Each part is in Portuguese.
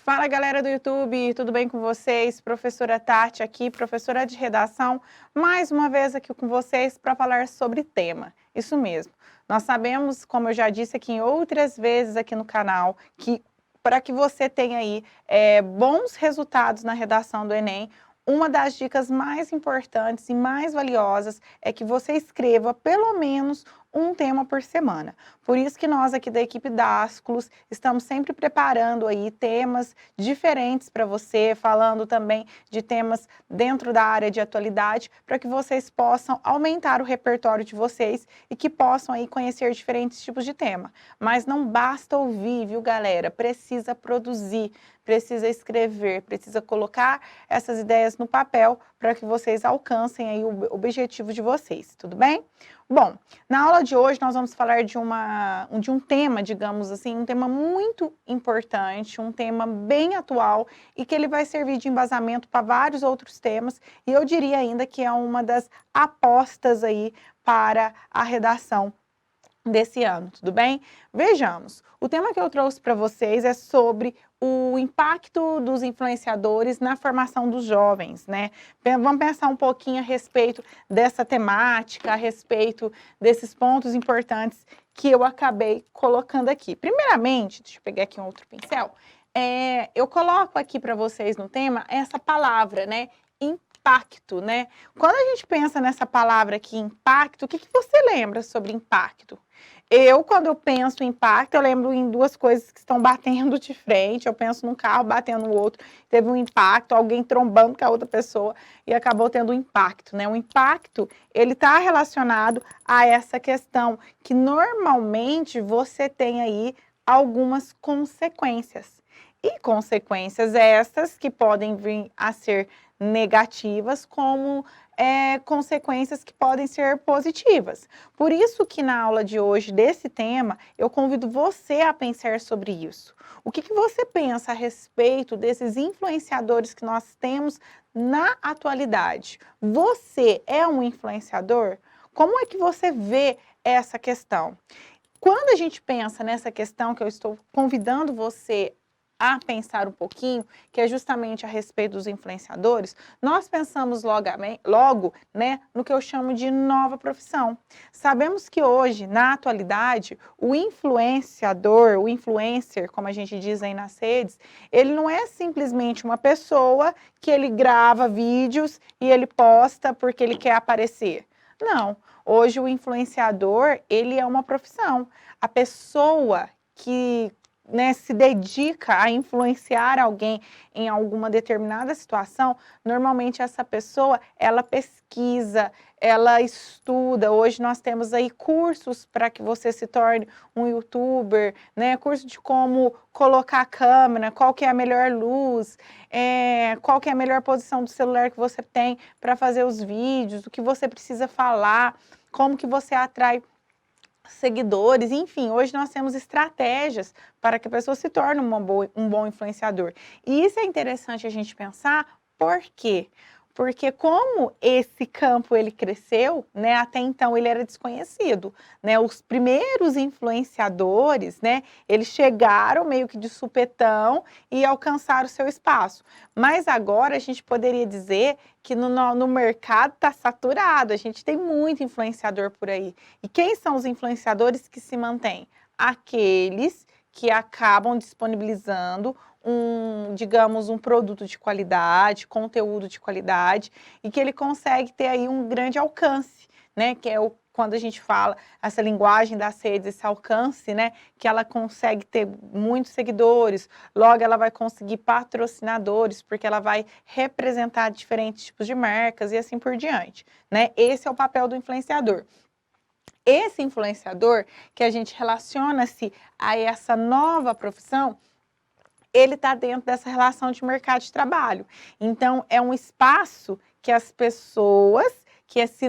Fala galera do YouTube, tudo bem com vocês? Professora Tati aqui, professora de redação, mais uma vez aqui com vocês para falar sobre tema. Isso mesmo, nós sabemos, como eu já disse aqui em outras vezes aqui no canal, que para que você tenha aí bons resultados na redação do Enem, uma das dicas mais importantes e mais valiosas é que você escreva pelo menos um tema por semana. Por isso que nós aqui da equipe Dasculos estamos sempre preparando aí temas diferentes para você, falando também de temas dentro da área de atualidade, para que vocês possam aumentar o repertório de vocês e que possam aí conhecer diferentes tipos de tema. Mas não basta ouvir, viu galera? Precisa produzir, precisa escrever, precisa colocar essas ideias no papel para que vocês alcancem aí o objetivo de vocês, tudo bem? Bom, na aula de hoje nós vamos falar de um tema, digamos assim, um tema muito importante, um tema bem atual e que ele vai servir de embasamento para vários outros temas e eu diria ainda que é uma das apostas aí para a redação desse ano, tudo bem? Vejamos, o tema que eu trouxe para vocês é sobre o impacto dos influenciadores na formação dos jovens, né? Vamos pensar um pouquinho a respeito dessa temática, a respeito desses pontos importantes que eu acabei colocando aqui. Primeiramente, deixa eu pegar aqui um outro pincel, eu coloco aqui para vocês no tema essa palavra, né? Impacto, né? Quando a gente pensa nessa palavra aqui, impacto, o que você lembra sobre impacto? Quando eu penso em impacto, eu lembro em duas coisas que estão batendo de frente, eu penso num carro batendo no outro, teve um impacto, alguém trombando com a outra pessoa e acabou tendo um impacto, né? O impacto, ele está relacionado a essa questão que normalmente você tem aí algumas consequências. E consequências essas que podem vir a ser negativas, como consequências que podem ser positivas. Por isso que na aula de hoje desse tema, eu convido você a pensar sobre isso. O que você pensa a respeito desses influenciadores que nós temos na atualidade? Você é um influenciador? Como é que você vê essa questão? Quando a gente pensa nessa questão que eu estou convidando você a pensar um pouquinho, que é justamente a respeito dos influenciadores, nós pensamos logo, né, no que eu chamo de nova profissão. Sabemos que hoje, na atualidade, o influenciador, o influencer, como a gente diz aí nas redes, ele não é simplesmente uma pessoa que ele grava vídeos e ele posta porque ele quer aparecer. Não, hoje o influenciador, ele é uma profissão. A pessoa que se dedica a influenciar alguém em alguma determinada situação, normalmente essa pessoa, ela pesquisa, ela estuda. Hoje nós temos aí cursos para que você se torne um youtuber, né? Curso de como colocar a câmera, qual que é a melhor luz, qual que é a melhor posição do celular que você tem para fazer os vídeos, o que você precisa falar, como que você atrai seguidores, enfim, hoje nós temos estratégias para que a pessoa se torne um bom influenciador. E isso é interessante a gente pensar, por quê? Porque como esse campo ele cresceu, né, até então ele era desconhecido, né, os primeiros influenciadores, né, eles chegaram meio que de supetão e alcançaram o seu espaço. Mas agora a gente poderia dizer que no mercado está saturado, a gente tem muito influenciador por aí. E quem são os influenciadores que se mantêm? Aqueles que acabam disponibilizando digamos, um produto de qualidade, conteúdo de qualidade, e que ele consegue ter aí um grande alcance, né? Que é quando a gente fala essa linguagem das redes, esse alcance, né? Que ela consegue ter muitos seguidores, logo ela vai conseguir patrocinadores, porque ela vai representar diferentes tipos de marcas e assim por diante, né? Esse é o papel do influenciador. Esse influenciador, que a gente relaciona-se a essa nova profissão, ele está dentro dessa relação de mercado de trabalho. Então, é um espaço que as pessoas, que essa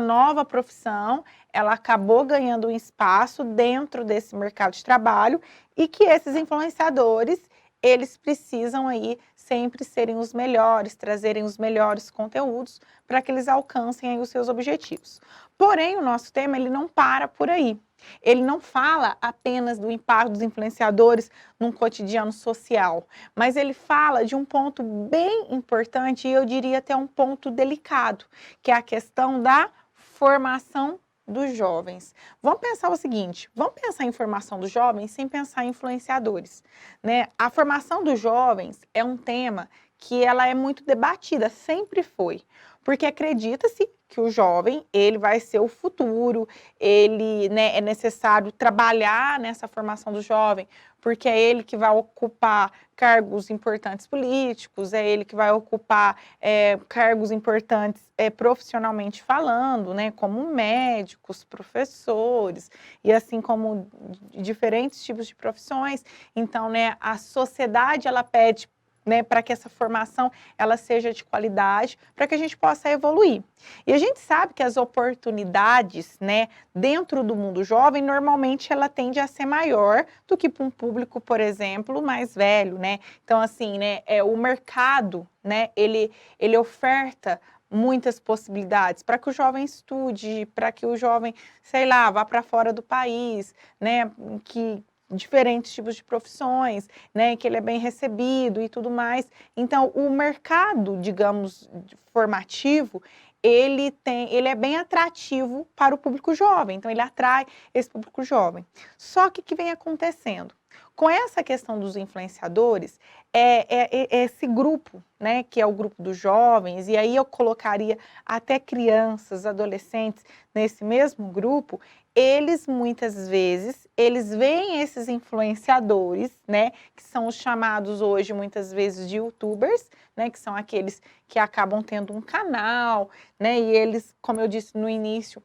nova profissão, ela acabou ganhando um espaço dentro desse mercado de trabalho e que esses influenciadores, eles precisam aí sempre serem os melhores, trazerem os melhores conteúdos para que eles alcancem aí os seus objetivos. Porém, o nosso tema, ele não para por aí. Ele não fala apenas do impacto dos influenciadores num cotidiano social, mas ele fala de um ponto bem importante e eu diria até um ponto delicado, que é a questão da formação dos jovens. Vamos pensar o seguinte, vamos pensar em formação dos jovens sem pensar em influenciadores, né? A formação dos jovens é um tema que ela é muito debatida, sempre foi, porque acredita-se que o jovem, ele vai ser o futuro, ele, né, é necessário trabalhar nessa formação do jovem, porque é ele que vai ocupar cargos importantes políticos, é ele que vai ocupar cargos importantes profissionalmente falando, né, como médicos, professores, e assim como diferentes tipos de profissões. Então, né, a sociedade, ela pede, né, para que essa formação ela seja de qualidade, para que a gente possa evoluir. E a gente sabe que as oportunidades, né, dentro do mundo jovem, normalmente ela tende a ser maior do que para um público, por exemplo, mais velho, né? Então, assim, né, o mercado, né, ele oferta muitas possibilidades para que o jovem estude, para que o jovem, sei lá, vá para fora do país, né, que diferentes tipos de profissões, né, que ele é bem recebido e tudo mais. Então, o mercado, digamos, formativo, ele é bem atrativo para o público jovem, então ele atrai esse público jovem. Só que o que vem acontecendo? Com essa questão dos influenciadores, esse grupo, né, que é o grupo dos jovens, e aí eu colocaria até crianças, adolescentes nesse mesmo grupo, eles muitas vezes, eles veem esses influenciadores, né, que são os chamados hoje muitas vezes de youtubers, né, que são aqueles que acabam tendo um canal, né, e eles, como eu disse no início,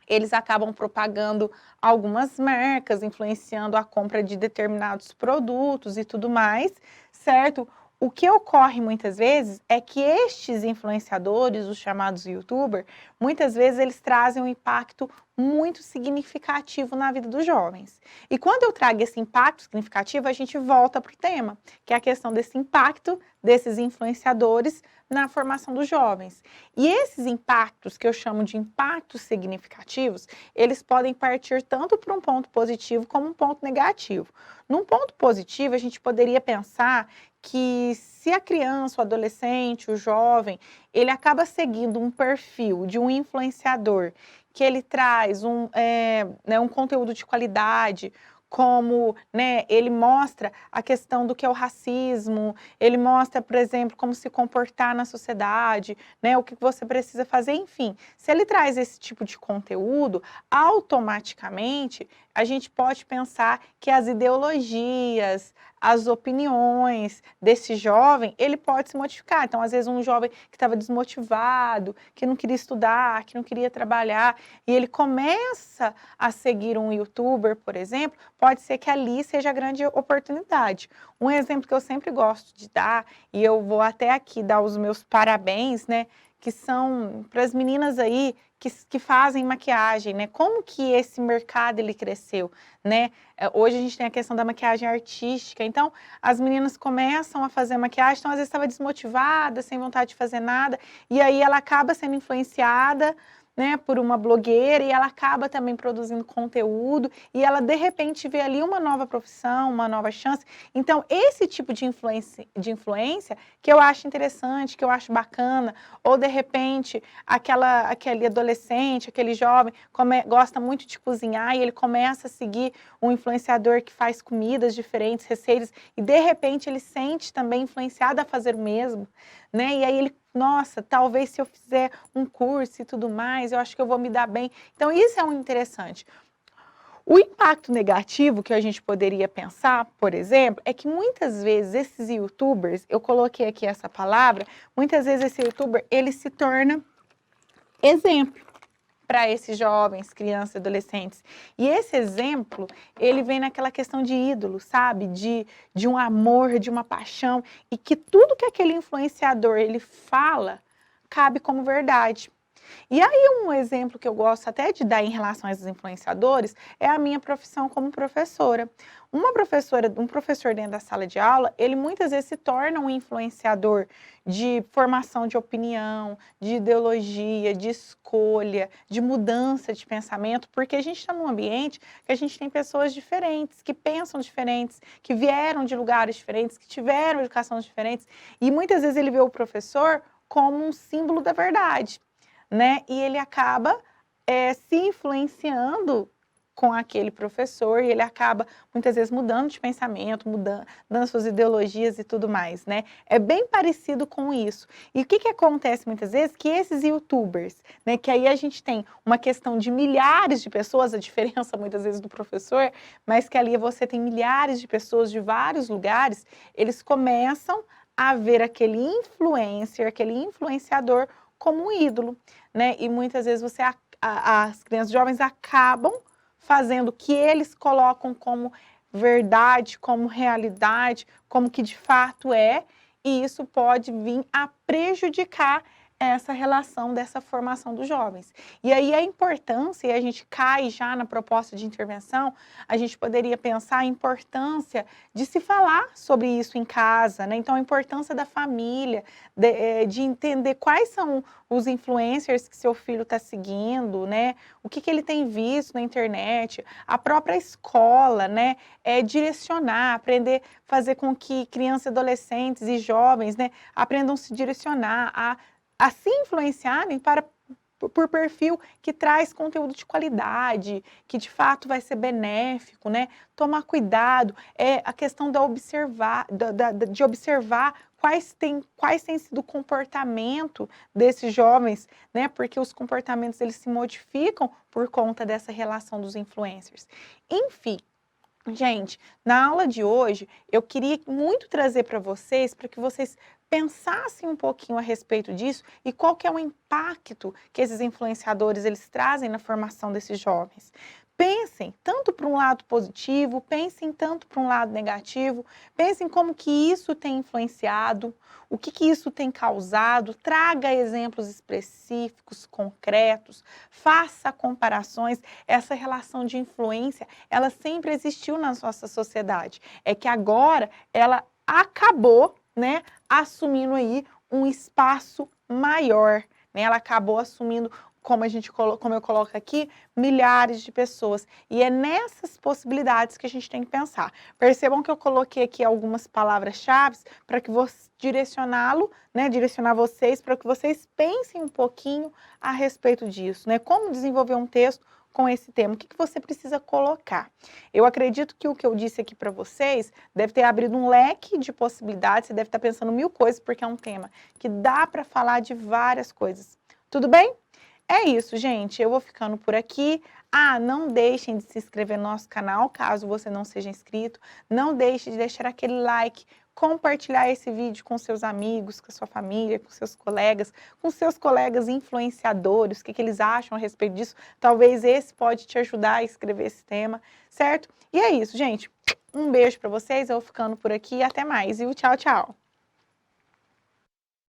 eles acabam propagando algumas marcas, influenciando a compra de determinados produtos e tudo mais, certo? O que ocorre muitas vezes é que estes influenciadores, os chamados youtubers, muitas vezes eles trazem um impacto muito significativo na vida dos jovens. E quando eu trago esse impacto significativo, a gente volta para o tema, que é a questão desse impacto desses influenciadores na formação dos jovens. E esses impactos, que eu chamo de impactos significativos, eles podem partir tanto para um ponto positivo como um ponto negativo. Num ponto positivo, a gente poderia pensar que se a criança, o adolescente, o jovem, ele acaba seguindo um perfil de um influenciador que ele traz né, um conteúdo de qualidade, como, né, ele mostra a questão do que é o racismo, ele mostra, por exemplo, como se comportar na sociedade, né, o que você precisa fazer, enfim. Se ele traz esse tipo de conteúdo, automaticamente a gente pode pensar que as ideologias, as opiniões desse jovem, ele pode se modificar. Então, às vezes, um jovem que estava desmotivado, que não queria estudar, que não queria trabalhar, e ele começa a seguir um youtuber, por exemplo, pode ser que ali seja a grande oportunidade. Um exemplo que eu sempre gosto de dar, e eu vou até aqui dar os meus parabéns, né, que são para as meninas aí que fazem maquiagem, né? Como que esse mercado ele cresceu, né? Hoje a gente tem a questão da maquiagem artística, então as meninas começam a fazer maquiagem, então às vezes estava desmotivada, sem vontade de fazer nada, e aí ela acaba sendo influenciada, né, por uma blogueira, e ela acaba também produzindo conteúdo, e ela de repente vê ali uma nova profissão, uma nova chance. Então, esse tipo de influência que eu acho interessante, que eu acho bacana, ou de repente aquele adolescente, aquele jovem gosta muito de cozinhar e ele começa a seguir um influenciador que faz comidas diferentes, receitas, e de repente ele sente também influenciado a fazer o mesmo, né? E aí ele, nossa, talvez se eu fizer um curso e tudo mais, eu acho que eu vou me dar bem. Então, isso é um interessante. O impacto negativo que a gente poderia pensar, por exemplo, é que muitas vezes esses youtubers, eu coloquei aqui essa palavra, muitas vezes esse youtuber, ele se torna exemplo para esses jovens, crianças, adolescentes. E esse exemplo, ele vem naquela questão de ídolo, sabe? De um amor, de uma paixão, e que tudo que aquele influenciador ele fala, cabe como verdade. E aí um exemplo que eu gosto até de dar em relação a esses influenciadores é a minha profissão como professora. Um professor dentro da sala de aula, ele muitas vezes se torna um influenciador de formação de opinião, de ideologia, de escolha, de mudança de pensamento, porque a gente está num ambiente que a gente tem pessoas diferentes, que pensam diferentes, que vieram de lugares diferentes, que tiveram educação diferentes, e muitas vezes ele vê o professor como um símbolo da verdade, né? E ele acaba se influenciando com aquele professor e ele acaba muitas vezes mudando de pensamento, mudando suas ideologias e tudo mais, né? É bem parecido com isso. E o que que acontece muitas vezes? Que esses youtubers, né? Que aí a gente tem uma questão de milhares de pessoas, a diferença muitas vezes do professor, mas que ali você tem milhares de pessoas de vários lugares, eles começam a ver aquele influencer, aquele influenciador como um ídolo, né? E muitas vezes as crianças jovens acabam fazendo o que eles colocam como verdade, como realidade, como que de fato é, e isso pode vir a prejudicar essa relação dessa formação dos jovens. E aí a importância, e a gente cai já na proposta de intervenção, a gente poderia pensar a importância de se falar sobre isso em casa, né? Então a importância da família, de entender quais são os influencers que seu filho está seguindo, né? O que ele tem visto na internet, a própria escola, né? Direcionar, aprender, fazer com que crianças, adolescentes e jovens, né? Aprendam a se direcionar, a se influenciarem por perfil que traz conteúdo de qualidade, que de fato vai ser benéfico, né? Tomar cuidado, a questão de observar quais têm sido o comportamento desses jovens, né? Porque os comportamentos eles se modificam por conta dessa relação dos influencers. Enfim, gente, na aula de hoje, eu queria muito trazer para que vocês pensassem um pouquinho a respeito disso e qual que é o impacto que esses influenciadores eles trazem na formação desses jovens. Pensem tanto para um lado positivo, pensem tanto para um lado negativo, pensem como que isso tem influenciado, o que que isso tem causado, traga exemplos específicos, concretos, faça comparações. Essa relação de influência, ela sempre existiu na nossa sociedade. É que agora ela acabou, né, assumindo aí um espaço maior, né? Ela acabou assumindo, como eu coloco aqui, milhares de pessoas. E é nessas possibilidades que a gente tem que pensar. Percebam que eu coloquei aqui algumas palavras-chave para que direcionar vocês para que vocês pensem um pouquinho a respeito disso, né? Como desenvolver um texto com esse tema, o que você precisa colocar. Eu acredito que o que eu disse aqui para vocês deve ter abrido um leque de possibilidades, você deve estar pensando mil coisas, porque é um tema que dá para falar de várias coisas. Tudo bem? É isso, gente. Eu vou ficando por aqui. Não deixem de se inscrever no nosso canal, caso você não seja inscrito. Não deixe de deixar aquele like, compartilhar esse vídeo com seus amigos, com a sua família, com seus colegas influenciadores, o que eles acham a respeito disso. Talvez esse pode te ajudar a escrever esse tema, certo? E é isso, gente. Um beijo para vocês. Eu vou ficando por aqui. Até mais. E tchau, tchau.